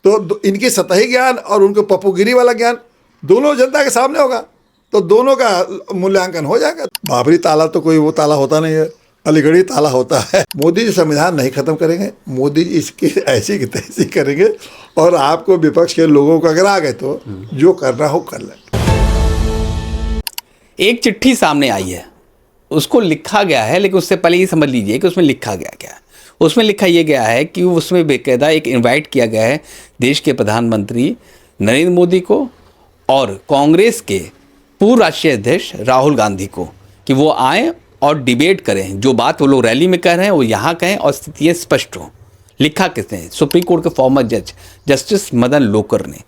तो इनकी सतही ज्ञान और उनको पप्पूगिरी वाला ज्ञान दोनों जनता के सामने होगा, तो दोनों का मूल्यांकन हो जाएगा। बाबरी ताला तो कोई वो ताला होता नहीं है, अलीगढ़ी ताला होता है। मोदी जी संविधान नहीं खत्म करेंगे, मोदी जी इसकी ऐसी की तैसी करेंगे, और आपको विपक्ष के लोगों को अगर आ गए तो जो करना हो कर लें। एक चिट्ठी सामने आई है, उसको लिखा गया है, लेकिन उससे पहले ये समझ लीजिए कि उसमें लिखा गया क्या है। उसमें लिखा ये गया है कि उसमें बेकायदा एक इनवाइट किया गया है देश के प्रधानमंत्री नरेंद्र मोदी को और कांग्रेस के पूर्व राष्ट्रीय अध्यक्ष राहुल गांधी को, कि वो आएँ और डिबेट करें। जो बात वो लोग रैली में कह रहे हैं वो यहाँ कहें और स्थिति स्पष्ट हो। लिखा किसने? सुप्रीम कोर्ट के फॉर्मर जज जस्टिस मदन लोकर ने,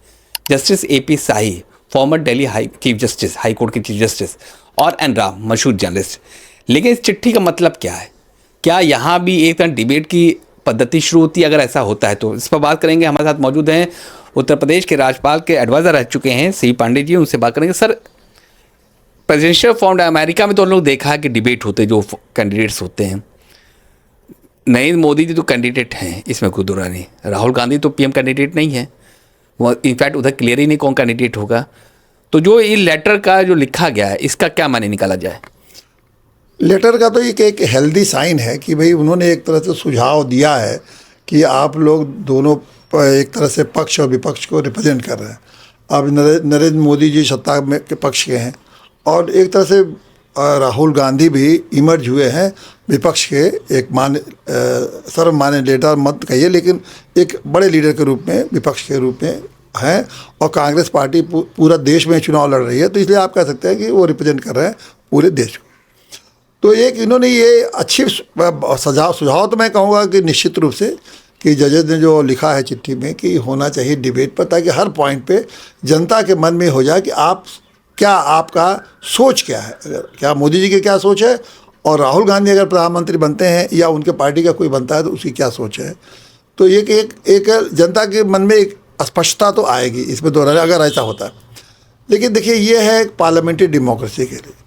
justice AP Shah former Delhi chief justice, high court के चीफ जस्टिस, और एन राव मशहूर जर्नलिस्ट। लेकिन इस चिट्ठी का मतलब क्या है? क्या यहाँ भी एक तरह डिबेट की पद्धति शुरू होती है? अगर ऐसा होता है तो इस पर बात करेंगे। हमारे साथ मौजूद हैं उत्तर प्रदेश के राज्यपाल के एडवाइज़र रह चुके हैं CP पांडे जी, उनसे बात करेंगे। सर, प्रेसिडेंशियल फॉर्म अमेरिका में तो हम लोग देखा है कि डिबेट होते, जो कैंडिडेट्स होते हैं। नरेंद्र मोदी जी तो कैंडिडेट हैं, इसमें कोई दुरा नहीं। राहुल गांधी तो PM कैंडिडेट नहीं है, वो इनफैक्ट उधर क्लियर ही नहीं कौन कैंडिडेट होगा। तो जो ये लेटर का जो लिखा गया है, इसका क्या माने निकाला जाए? लेटर का तो एक हेल्दी साइन है कि भाई उन्होंने एक तरह से सुझाव दिया है कि आप लोग दोनों एक तरह से पक्ष और विपक्ष को रिप्रेजेंट कर रहे हैं। अब नरेंद्र मोदी जी सत्ता में के पक्ष के हैं, और एक तरह से राहुल गांधी भी इमर्ज हुए हैं विपक्ष के एक सर्वमान्य लीडर मत कहिए, लेकिन एक बड़े लीडर के रूप में, विपक्ष के रूप में हैं। और कांग्रेस पार्टी पूरा देश में चुनाव लड़ रही है, तो इसलिए आप कह सकते हैं कि वो रिप्रेजेंट कर रहे हैं पूरे देश को। तो एक इन्होंने ये अच्छी सुझाव तो मैं कहूँगा कि निश्चित रूप से कि जजेस ने जो लिखा है चिट्ठी में कि होना चाहिए डिबेट पर, ताकि हर पॉइंट पे जनता के मन में हो जाए कि आपका सोच क्या है, क्या मोदी जी की क्या सोच है, और राहुल गांधी अगर प्रधानमंत्री बनते हैं या उनके पार्टी का कोई बनता है तो उसकी क्या सोच है। तो एक जनता के मन में एक स्पष्टता तो आएगी, इसमें दोहराया अगर ऐसा होता है। लेकिन देखिए, ये है एक पार्लियामेंट्री डेमोक्रेसी के लिए।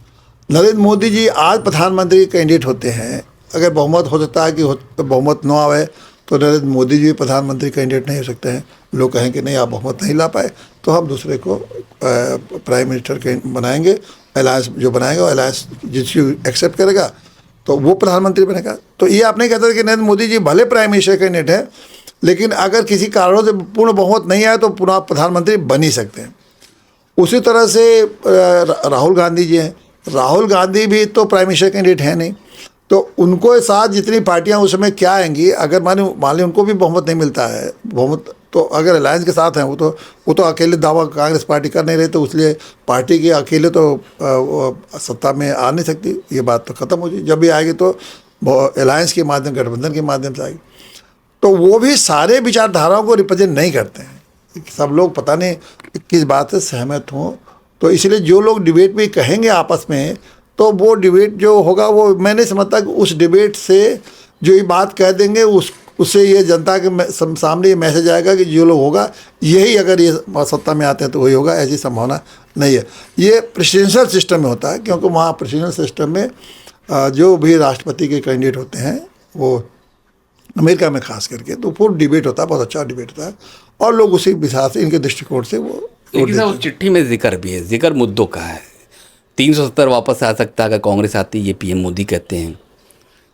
नरेंद्र मोदी जी आज प्रधानमंत्री कैंडिडेट होते हैं, अगर बहुमत हो सकता है कि बहुमत न आए तो नरेंद्र मोदी जी प्रधानमंत्री कैंडिडेट नहीं हो सकते हैं। लोग कहें कि नहीं, आप बहुमत नहीं ला पाए तो हम दूसरे को प्राइम मिनिस्टर बनाएंगे, अलायंस जो बनाएगा अलायंस जिसको एक्सेप्ट करेगा तो वो प्रधानमंत्री बनेगा। तो ये आप नहीं कहते कि नरेंद्र मोदी जी भले प्राइम मिनिस्टर कैंडिडेट हैं, लेकिन अगर किसी कारणों से पूर्ण बहुमत नहीं आए तो पुनः प्रधानमंत्री बन ही सकते हैं। उसी तरह से राहुल गांधी जी हैं, राहुल गांधी भी तो प्राइम मिनिस्टर कैंडिडेट है नहीं, तो उनको साथ जितनी पार्टियां उस समय क्या आएंगी, अगर मान ली उनको भी बहुमत नहीं मिलता है, बहुमत तो अगर अलायंस के साथ हैं वो तो अकेले दावा कांग्रेस पार्टी कर नहीं रही, तो इसलिए पार्टी के अकेले तो सत्ता में आ नहीं सकती। ये बात तो ख़त्म हो जाए, जब भी आएगी तो अलायंस के माध्यम, गठबंधन के माध्यम से आएगी। तो वो भी सारे विचारधाराओं को रिप्रेजेंट नहीं करते हैं, सब लोग पता नहीं किस बात से सहमत हों। तो इसलिए जो लोग डिबेट में कहेंगे आपस में, तो वो डिबेट जो होगा वो मैं नहीं समझता कि उस डिबेट से जो ये बात कह देंगे उससे ये जनता के सामने ये मैसेज आएगा कि जो लोग होगा यही, अगर ये सत्ता में आते हैं तो वही होगा, ऐसी संभावना नहीं है। ये प्रेसिडेंशियल सिस्टम में होता है, क्योंकि वहाँ प्रेसिडेंशियल सिस्टम में जो भी राष्ट्रपति के कैंडिडेट होते हैं, वो अमेरिका में खास करके, तो पूरा डिबेट होता है, बहुत अच्छा डिबेट होता है, और लोग उसी हिसाब से इनके दृष्टिकोण से वो। लेकिन उस चिट्ठी में जिक्र भी है, जिक्र मुद्दों का है। 370 वापस आ सकता है अगर कांग्रेस आती, ये PM मोदी कहते हैं।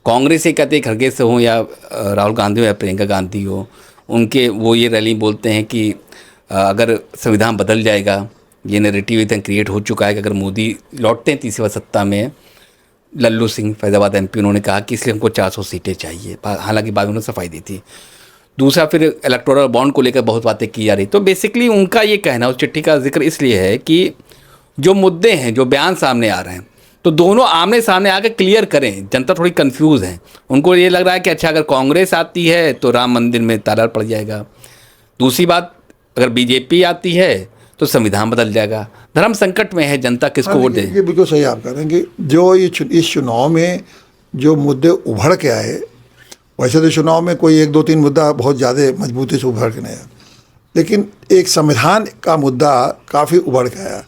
कांग्रेस ये कहते हैं खड़गे से हो या राहुल गांधी हो या प्रियंका गांधी हो, उनके वो ये रैली बोलते हैं कि अगर संविधान बदल जाएगा, ये नैरेटिव इतना क्रिएट हो चुका है कि अगर मोदी लौटते हैं तीसरी बार सत्ता में, लल्लू सिंह फैज़ाबाद MP उन्होंने कहा कि इसलिए हमको 400 सीटें चाहिए, हालांकि बाद में उन्होंने सफाई दी थी। दूसरा, फिर इलेक्टोरल बॉन्ड को लेकर बहुत बातें की जा रही। तो बेसिकली उनका ये कहना, उस चिट्ठी का जिक्र इसलिए है कि जो मुद्दे हैं, जो बयान सामने आ रहे हैं, तो दोनों आमने सामने आकर क्लियर करें। जनता थोड़ी कंफ्यूज है, उनको ये लग रहा है कि अच्छा अगर कांग्रेस आती है तो राम मंदिर में ताला पड़ जाएगा। दूसरी बात, अगर BJP आती है तो संविधान बदल जाएगा। धर्म संकट में है जनता, किसको वोट दे। ये बिल्कुल सही आप कह रहे हैं कि जो इस चुनाव में जो मुद्दे उभर के आए, वैसे तो चुनाव में कोई 1 2 3 मुद्दा बहुत ज़्यादा मजबूती से उभर के नहीं आया, लेकिन एक संविधान का मुद्दा काफ़ी उभर के आया,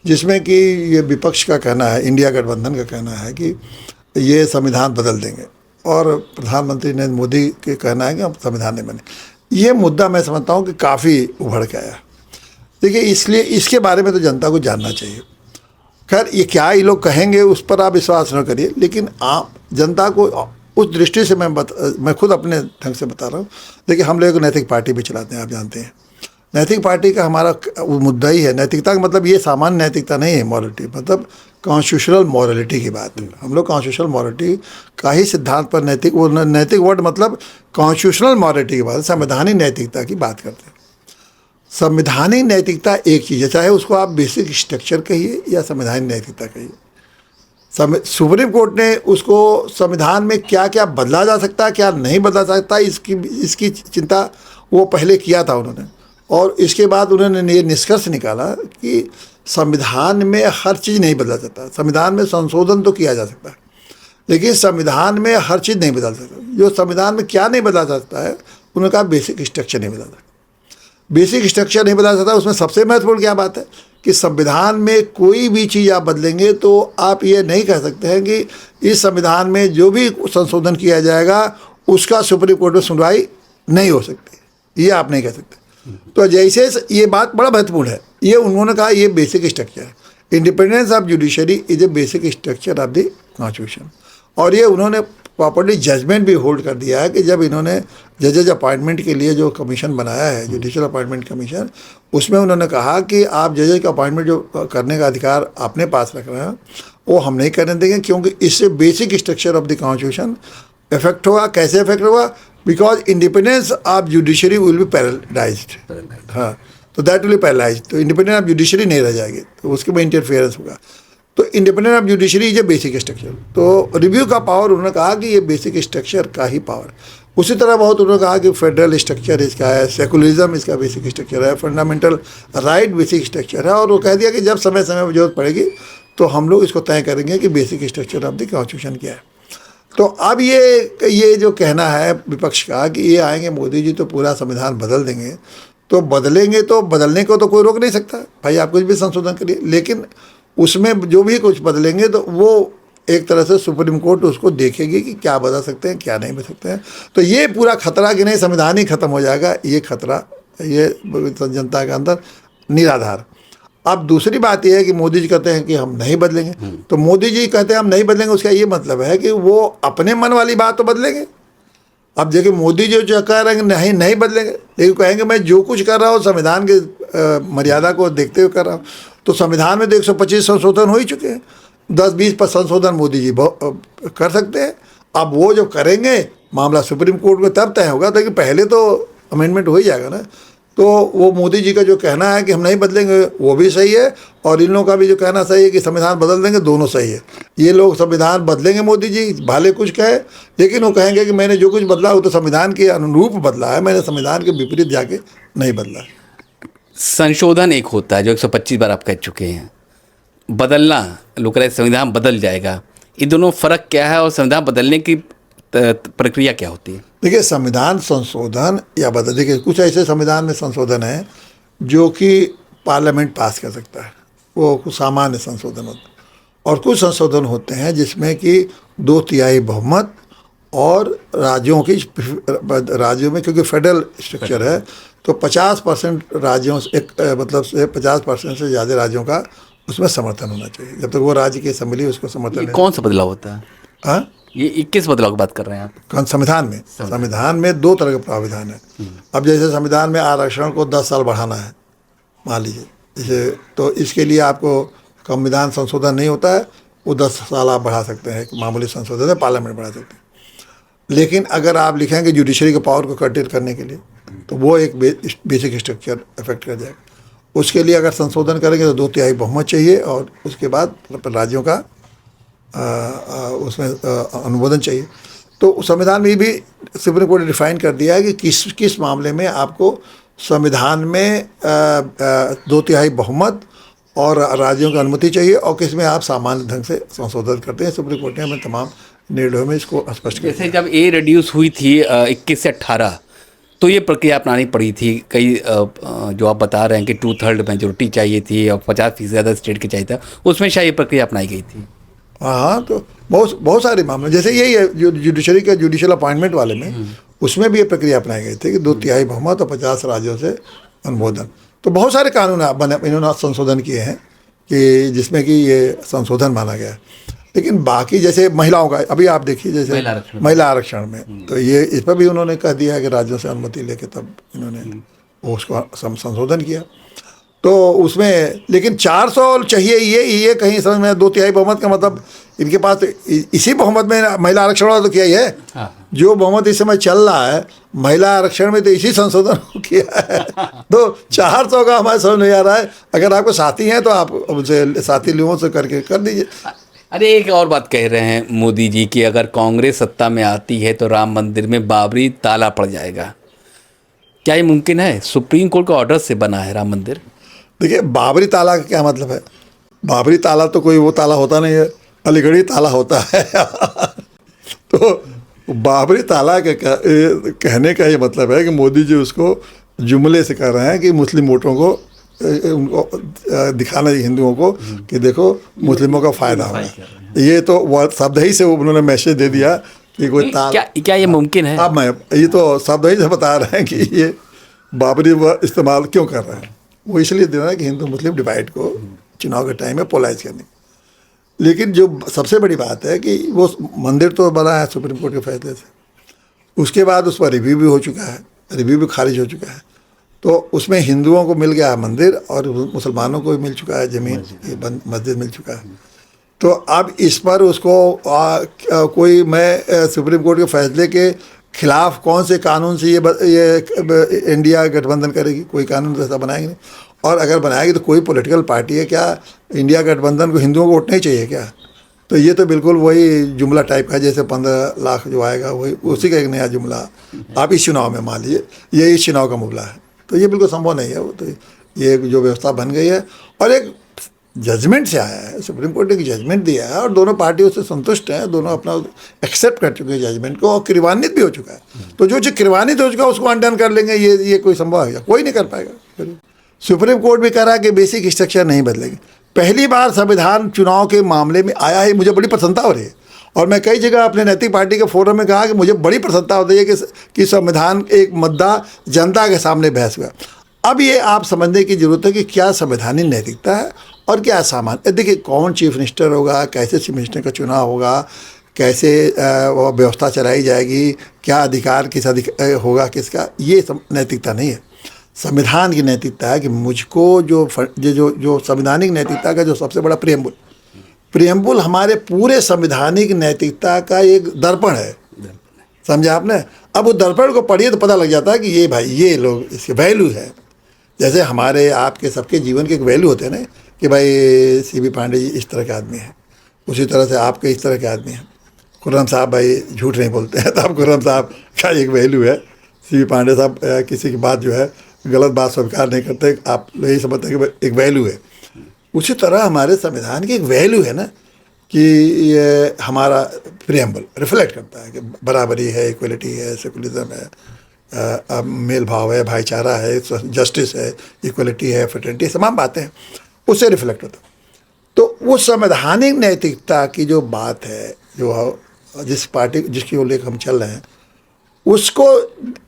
जिसमें कि ये विपक्ष का कहना है, इंडिया गठबंधन का कहना है कि ये संविधान बदल देंगे, और प्रधानमंत्री नरेंद्र मोदी के कहना है कि हम संविधान नहीं बने। ये मुद्दा मैं समझता हूँ कि काफ़ी उभर के आया। देखिए, इसलिए इसके बारे में तो जनता को जानना चाहिए। खैर, ये क्या ये लोग कहेंगे उस पर आप विश्वास न करिए, लेकिन आप जनता को उस दृष्टि से मैं खुद अपने ढंग से बता रहा हूँ। देखिए, हम लोग एक नैतिक पार्टी भी चलाते हैं, आप जानते हैं। नैतिक पार्टी का हमारा वो मुद्दा ही है, नैतिकता का मतलब ये सामान्य नैतिकता नहीं है, मॉरलिटी मतलब कॉन्स्टिट्यूशनल मॉरलिटी की बात है। हम लोग कॉन्स्टिट्यूशनल मॉरलिटी का ही सिद्धांत पर नैतिक वर्ड मतलब कॉन्स्टिट्यूशनल मॉरलिटी की बात है, संवैधानिक नैतिकता की बात करते हैं। संवैधानिक नैतिकता एक चीज़ है, चाहे उसको आप बेसिक स्ट्रक्चर कहिए या संवैधानिक नैतिकता कहिए। सुप्रीम कोर्ट ने उसको संविधान में क्या क्या बदला जा सकता है, क्या नहीं बदला जा सकता, इसकी चिंता वो पहले किया था उन्होंने। और इसके बाद उन्होंने ये निष्कर्ष निकाला कि संविधान में हर चीज़ नहीं बदला जाता। संविधान में संशोधन तो किया जा सकता है, लेकिन संविधान में हर चीज़ नहीं बदल सकता। जो संविधान में क्या नहीं बदला जा सकता है, उन्होंने कहा बेसिक स्ट्रक्चर नहीं बदला सकता। बेसिक स्ट्रक्चर नहीं बदला सकता, उसमें सबसे महत्वपूर्ण क्या बात है कि संविधान में कोई भी चीज़ आप बदलेंगे तो आप ये नहीं कह सकते हैं कि इस संविधान में जो भी संशोधन किया जाएगा उसका सुप्रीम कोर्ट में सुनवाई नहीं हो सकती, ये आप नहीं कह सकते। तो जैसे ये बात बड़ा महत्वपूर्ण है, ये उन्होंने कहा ये बेसिक स्ट्रक्चर है। Independence of judiciary is a basic structure of the constitution. और ये उन्होंने प्रॉपर्ली जजमेंट भी होल्ड कर दिया है कि जब इन्होंने जजेज अपॉइंटमेंट के लिए जो कमीशन बनाया है, जुडिशल अपॉइंटमेंट कमीशन, उसमें उन्होंने कहा कि आप जजेज का अपॉइंटमेंट जो करने का अधिकार अपने पास रख रहे हैं वो हम नहीं करने देंगे, क्योंकि इससे basic structure of the constitution effect होगा। कैसे इफेक्ट होगा? Because independence of judiciary will be paralysed. हाँ, तो दैट विल बी पैरालाइज्ड, तो इंडिपेंडेंस ऑफ जुडिशरी नहीं रह जाएगी, तो उसके में इंटरफेरेंस होगा। तो independence of judiciary is a basic structure. तो रिव्यू का पावर उन्होंने कहा कि ये बेसिक स्ट्रक्चर का ही पावर। उसी तरह बहुत उन्होंने कहा कि फेडरल स्ट्रक्चर इसका है, सेकुलरिज्म इसका बेसिक स्ट्रक्चर है, फंडामेंटल राइट बेसिक स्ट्रक्चर है। और वो कह दिया कि जब समय समय पर जरूरत पड़ेगी तो हम लोग इसको तय करेंगे कि basic structure of the constitution क्या है। तो अब ये जो कहना है विपक्ष का कि ये आएंगे मोदी जी तो पूरा संविधान बदल देंगे, तो बदलेंगे तो बदलने को तो कोई रोक नहीं सकता, भाई आप कुछ भी संशोधन करिए, लेकिन उसमें जो भी कुछ बदलेंगे तो वो एक तरह से सुप्रीम कोर्ट उसको देखेगी कि क्या बदल सकते हैं क्या नहीं बदल सकते हैं। तो ये पूरा खतरा कि नहीं संविधान ही खत्म हो जाएगा, ये खतरा ये जनता के अंदर निराधार। अब दूसरी बात यह है कि मोदी जी कहते हैं कि हम नहीं बदलेंगे, तो मोदी जी कहते हैं हम नहीं बदलेंगे, उसका ये मतलब है कि वो अपने मन वाली बात तो बदलेंगे। अब देखिए, मोदी जी जो कह रहे हैं नहीं बदलेंगे, लेकिन कहेंगे मैं जो कुछ कर रहा हूँ संविधान के मर्यादा को देखते हुए कर रहा हूँ। तो संविधान में तो 125 संशोधन हो ही चुके हैं, 10-20 पर संशोधन मोदी जी कर सकते हैं। अब वो जो करेंगे मामला सुप्रीम कोर्ट में तब तय होगा, लेकिन पहले तो अमेंडमेंट हो ही जाएगा ना। तो वो मोदी जी का जो कहना है कि हम नहीं बदलेंगे वो भी सही है, और इन लोगों का भी जो कहना सही है कि संविधान बदल देंगे, दोनों सही है। ये लोग संविधान बदलेंगे, मोदी जी भले कुछ कहे, लेकिन वो कहेंगे कि मैंने जो कुछ बदला वो तो संविधान के अनुरूप बदला है, मैंने संविधान के विपरीत जाके नहीं बदला। संशोधन एक होता है जो 125 बार आप कह चुके हैं, बदलना लोग कह रहे संविधान बदल जाएगा, ये दोनों फ़र्क क्या है और संविधान बदलने की प्रक्रिया क्या होती है? देखिए, संविधान संशोधन या बदल, देखिए कुछ ऐसे संविधान में संशोधन है जो कि पार्लियामेंट पास कर सकता है, वो कुछ सामान्य संशोधन होता है, और कुछ संशोधन होते हैं जिसमें कि 2/3 बहुमत और राज्यों में, क्योंकि फेडरल स्ट्रक्चर है तो 50% राज्यों से मतलब से 50% से ज़्यादा राज्यों का उसमें समर्थन होना चाहिए, जब तक वो राज्य की असेंबली उसको समर्थन। कौन सा बदलाव होता है? हाँ, ये किस बदलाव की बात कर रहे हैं आप? संविधान में 2 तरह का प्रावधान है। अब जैसे संविधान में आरक्षण को 10 साल बढ़ाना है, मान लीजिए जैसे, तो इसके लिए आपको संविधान संशोधन नहीं होता है, वो 10 साल आप बढ़ा सकते हैं, मामूली संशोधन है, पार्लियामेंट बढ़ा सकते हैं। लेकिन अगर आप लिखेंगे जुडिशरी के पावर को कर्टेल करने के लिए, तो वो एक बेसिक स्ट्रक्चर इफेक्ट कर जाएगा। उसके लिए अगर संशोधन करेंगे तो 2/3 बहुमत चाहिए, और उसके बाद राज्यों का उसमें अनुमोदन चाहिए। तो संविधान में भी सुप्रीम कोर्ट ने डिफाइन कर दिया है कि किस मामले में आपको संविधान में 2/3 बहुमत और राज्यों की अनुमति चाहिए, और किस में आप सामान्य ढंग से संशोधन करते हैं। सुप्रीम कोर्ट ने हमें तमाम निर्णयों में इसको स्पष्ट किया। जैसे जब ए रिड्यूस हुई थी 21 से 18, तो ये प्रक्रिया अपनानी पड़ी थी। कई जो आप बता रहे हैं कि 2/3 मेजोरिटी चाहिए थी और 50% ज़्यादा स्टेट के चाहिए था, उसमें शायद ये प्रक्रिया अपनाई गई थी। हाँ, तो बहुत सारे मामले, जैसे यही है जो जुडिशरी के जुडिशल अपॉइंटमेंट वाले में, उसमें भी ये प्रक्रिया अपनाई गई थी कि 2/3 बहुमत और 50 राज्यों से अनुमोदन। तो बहुत सारे कानून बने, इन्होंने संशोधन किए हैं कि जिसमें कि ये संशोधन माना गया। लेकिन बाकी जैसे महिलाओं का अभी आप देखिए, जैसे महिला आरक्षण में तो ये इस पर भी उन्होंने कह दिया है कि राज्यों से अनुमति लेके तब इन्होंने वो उसको संशोधन किया। तो उसमें लेकिन 400 चाहिए, ये कहीं समझ में 2/3 बहुमत का मतलब इनके पास तो इसी बहुमत में महिला आरक्षण वाला तो किया ही है। हाँ। जो बहुमत इस समय चल रहा है महिला आरक्षण में तो इसी संशोधन किया है। तो 400 का हमारे समझ नहीं आ रहा है। अगर आपको साथी हैं तो आप उनसे साथी लोगों से करके कर दीजिए। अरे एक और बात कह रहे हैं मोदी जी कि अगर कांग्रेस सत्ता में आती है तो राम मंदिर में बाबरी ताला पड़ जाएगा। क्या ये मुमकिन है? सुप्रीम कोर्ट का ऑर्डर से बना है राम मंदिर। देखिए, बाबरी ताला का क्या मतलब है? बाबरी ताला तो कोई वो ताला होता नहीं है, अलीगढ़ी ताला होता है। तो बाबरी ताला के कहने का ये मतलब है कि मोदी जी उसको जुमले से कह रहे हैं कि मुस्लिम वोटरों को उनको दिखाना चाहिए, हिंदुओं को, कि देखो मुस्लिमों का फ़ायदा हो रहा है। ये तो वो शब्द ही से उन्होंने मैसेज दे दिया कि कोई क्या ये मुमकिन है? अब मैं ये तो शब्द ही से बता रहे हैं कि ये बाबरी इस्तेमाल क्यों कर रहे हैं। वो इसलिए दे रहा है कि हिंदू मुस्लिम डिवाइड को चुनाव के टाइम में पोलाइज करने। लेकिन जो सबसे बड़ी बात है कि वो मंदिर तो बना है सुप्रीम कोर्ट के फैसले से, उसके बाद उस पर रिव्यू भी हो चुका है, रिव्यू भी खारिज हो चुका है। तो उसमें हिंदुओं को मिल गया है मंदिर और मुसलमानों को भी मिल चुका है ज़मीन, मस्जिद मिल चुका है। तो अब इस पर उसको कोई मैं सुप्रीम कोर्ट के फैसले के खिलाफ कौन से कानून से ये इंडिया गठबंधन करेगी? कोई कानून तो ऐसा बनाएगी नहीं। और अगर बनाएगी तो कोई पॉलिटिकल पार्टी है क्या इंडिया गठबंधन को हिंदुओं को वोट नहीं चाहिए क्या? तो ये तो बिल्कुल वही जुमला टाइप का, जैसे 15 लाख जो आएगा वही उसी का एक नया जुमला आप इस चुनाव में मान लीजिए, ये इस चुनाव का मुबला है। तो ये बिल्कुल संभव नहीं है। वो तो ये जो व्यवस्था बन गई है और एक जजमेंट से आया है, सुप्रीम कोर्ट ने एक जजमेंट दिया है और दोनों पार्टियों से संतुष्ट हैं, दोनों अपना एक्सेप्ट कर चुके हैं जजमेंट को और क्रियान्वित भी हो चुका है। तो जो चीज़ क्रियान्वित हो चुका है उसको अनडन कर लेंगे, ये कोई संभव है? कोई नहीं कर पाएगा। सुप्रीम कोर्ट भी कह रहा है कि बेसिक स्ट्रक्चर नहीं बदलेगी। पहली बार संविधान चुनाव के मामले में आया है, मुझे बड़ी प्रसन्नता हो रही है। और मैं कई जगह अपने नैतिक पार्टी के फोरम में कहा कि मुझे बड़ी प्रसन्नता होती है कि संविधान एक मुद्दा जनता के सामने बहस हुआ। अब ये आप समझने की ज़रूरत है कि क्या संवैधानिक नैतिकता है और क्या सामान्य। देखिए, कौन चीफ मिनिस्टर होगा, कैसे चीफ मिनिस्टर का चुनाव होगा, कैसे वो व्यवस्था चलाई जाएगी, क्या अधिकार होगा किसका, ये नैतिकता नहीं है। संविधान की नैतिकता है कि मुझको जो संवैधानिक नैतिकता का जो सबसे बड़ा प्रियम्बुल हमारे पूरे संवैधानिक नैतिकता का एक दर्पण है। समझा आपने? अब वो दर्पण को पढ़िए तो पता लग जाता है कि ये भाई ये लोग इसके वैल्यू है। जैसे हमारे आपके सबके जीवन के एक वैल्यू होते हैं ना कि भाई सीबी पांडे जी इस तरह के आदमी हैं, उसी तरह से आपके इस तरह के आदमी हैं। खुर्रम साहब भाई झूठ नहीं बोलते हैं, तो आप खुर्रम साहब का एक वैल्यू है। सीबी पांडे साहब किसी की बात जो है गलत बात स्वीकार नहीं करते, आप यही समझते हैं कि एक वैल्यू है। उसी तरह हमारे संविधान की एक वैल्यू है ना कि ये हमारा प्रियम्बल रिफ्लेक्ट करता है कि बराबरी है, इक्वलिटी है, सेकुलरिज्म है, मेल भाव है, भाईचारा है, जस्टिस है, इक्वलिटी है, फ्रेटर्निटी, तमाम बातें हैं, उससे रिफ्लेक्ट होता है। तो वो संवैधानिक नैतिकता की जो बात है, जो जिस पार्टी जिसकी ओर लेकर हम चल रहे हैं, उसको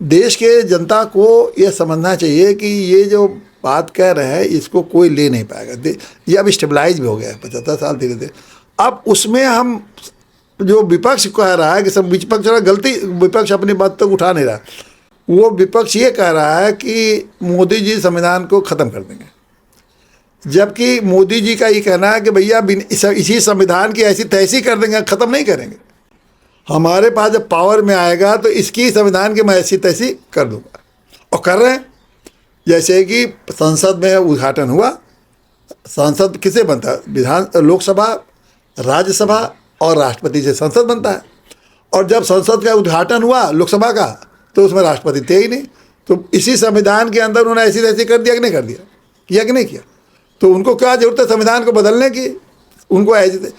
देश के जनता को ये समझना चाहिए कि ये जो बात कह रहे हैं इसको कोई ले नहीं पाएगा। ये अब स्टेबलाइज भी हो गया है 75 साल धीरे धीरे। अब उसमें हम जो विपक्ष कह रहा है कि सब विपक्ष अपनी बात तक उठा नहीं रहा, वो विपक्ष ये कह रहा है कि मोदी जी संविधान को ख़त्म कर देंगे, जबकि मोदी जी का ये कहना है कि भैया इसी संविधान की ऐसी तैसी कर देंगे, ख़त्म नहीं करेंगे। हमारे पास जब पावर में आएगा तो इसकी संविधान की मैं ऐसी तैसी कर दूंगा। और कर रहे हैं। जैसे कि संसद में उद्घाटन हुआ, संसद किसे बनता है? लोकसभा, राज्यसभा और राष्ट्रपति से संसद बनता है। और जब संसद का उद्घाटन हुआ लोकसभा का तो उसमें राष्ट्रपति थे ही नहीं। तो इसी संविधान के अंदर उन्होंने ऐसी तैसी कर दिया कि नहीं कर दिया, किया कि नहीं किया? तो उनको क्या जरूरत है संविधान को बदलने की? उनको ऐसे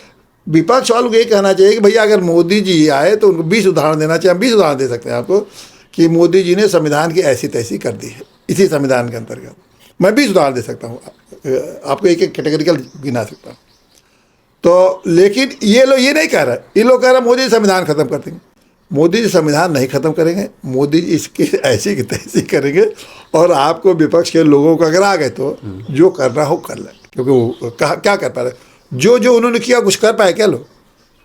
विपक्ष वालों को ये कहना चाहिए कि भैया अगर मोदी जी आए तो उनको 20 उदाहरण देना चाहिए। हम 20 उदाहरण दे सकते हैं आपको कि मोदी जी ने संविधान की ऐसी तैसी कर दी है इसी संविधान के अंतर्गत। मैं 20 उदाहरण दे सकता हूँ, आपको एक एक कैटेगरिकल गिना सकता हूँ। तो लेकिन ये लोग ये नहीं कह रहे, ये लोग कह रहे मोदी संविधान खत्म कर देंगे। मोदी जी संविधान नहीं ख़त्म करेंगे, मोदी जी इसकी ऐसी की तैसी करेंगे और आपको विपक्ष के लोगों को अगर आ गए तो जो करना हो कर लें, क्योंकि वो क्या कर पा रहे, जो उन्होंने किया कुछ कर पाए क्या लोग?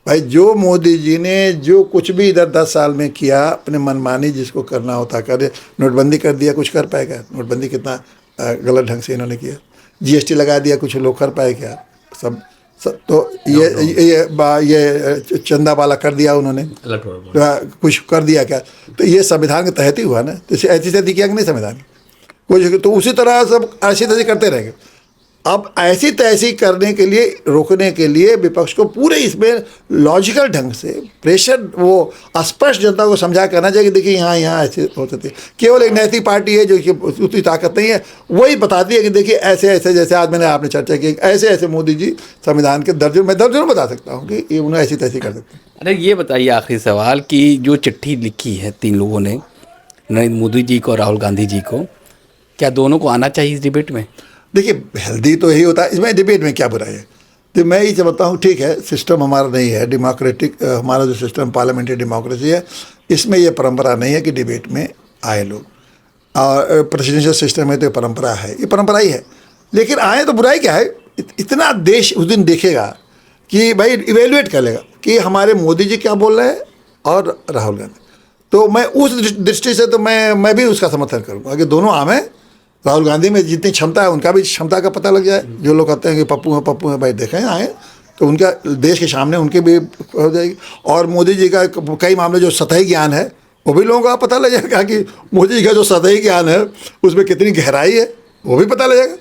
भाई जो मोदी जी ने जो कुछ भी इधर 10 साल में किया, अपने मनमानी जिसको करना होता करे, नोटबंदी कर दिया, कुछ कर पाएगा? नोटबंदी कितना गलत ढंग से इन्होंने किया, जीएसटी लगा दिया, कुछ लोग कर पाए क्या? सब तो ये चंदा वाला कर दिया उन्होंने, कुछ कर दिया क्या? तो ये संविधान के तहत ही हुआ ना, तो ऐसी तैसी किया कि नहीं संविधान कुछ, तो उसी तरह सब ऐसी तैसी करते रहेंगे। अब ऐसी तैसी करने के लिए, रोकने के लिए विपक्ष को पूरे इसमें लॉजिकल ढंग से प्रेशर, वो स्पष्ट जनता को समझा करना चाहिए कि देखिए यहाँ ऐसे हो सकते। केवल एक नैतिक पार्टी है जो कि उतनी ताकत नहीं है, वही बताती है कि देखिए ऐसे ऐसे, जैसे आज मैंने आपने चर्चा की, ऐसे ऐसे मोदी जी संविधान के दर्जनों बता सकता हूँ कि ये उन्हें ऐसी तैसी कर सकते हैं। अरे ये बताइए आखिरी सवाल कि जो चिट्ठी लिखी है 3 लोगों ने, नरेंद्र मोदी जी को और राहुल गांधी जी को, क्या दोनों को आना चाहिए इस डिबेट में? देखिए हेल्दी तो यही होता है, इसमें डिबेट में क्या बुराई है? तो मैं ये समझता हूँ ठीक है, सिस्टम हमारा नहीं है डेमोक्रेटिक, हमारा जो सिस्टम पार्लियामेंट्री डेमोक्रेसी है, इसमें ये परंपरा नहीं है कि डिबेट में आए लोग, और प्रेसिडेंशियल सिस्टम है तो ये परंपरा है, ये परंपरा ही है। लेकिन आए तो बुराई क्या है? इतना देश उस दिन देखेगा कि भाई इवेल्युएट कर लेगा कि हमारे मोदी जी क्या बोल रहे हैं और राहुल गांधी। तो मैं उस दृष्टि से तो मैं भी उसका समर्थन करूँगा कि दोनों आम राहुल गांधी में जितनी क्षमता है उनका भी क्षमता का पता लग जाए। जो लोग कहते हैं कि पप्पू हैं भाई देखें आए तो उनका देश के सामने उनके भी हो जाएगी, और मोदी जी का कई मामले जो सतही ज्ञान है वो भी लोगों का पता लग जाएगा कि मोदी जी का जो सतही ज्ञान है उसमें कितनी गहराई है वो भी पता लग जाएगा।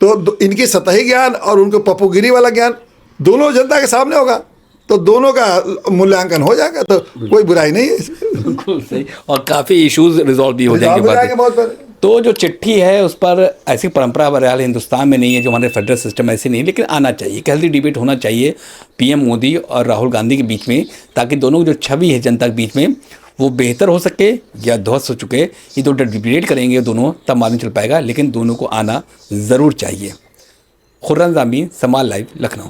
तो इनकी सतही ज्ञान और उनको पप्पूगिरी वाला ज्ञान दोनों जनता के सामने होगा, तो दोनों का मूल्यांकन हो जाएगा, तो कोई बुराई नहीं है इसमें। बिल्कुल सही, और काफ़ी इश्यूज रिजॉल्व भी हो जाएंगे बहुत बड़े। तो जो चिट्ठी है उस पर ऐसी परंपरा बहरहाल हिंदुस्तान में नहीं है, जो हमारे फेडरल सिस्टम ऐसे नहीं है, लेकिन आना चाहिए, एक हेल्दी डिबेट होना चाहिए पीएम मोदी और राहुल गांधी के बीच में, ताकि दोनों की जो छवि है जनता के बीच में वो बेहतर हो सके या ध्वस्त हो चुके। ये तो डिबेट करेंगे दोनों तब मालूम चल पाएगा, लेकिन दोनों को आना ज़रूर चाहिए। खुर्रम जामी, समाल लाइव, लखनऊ।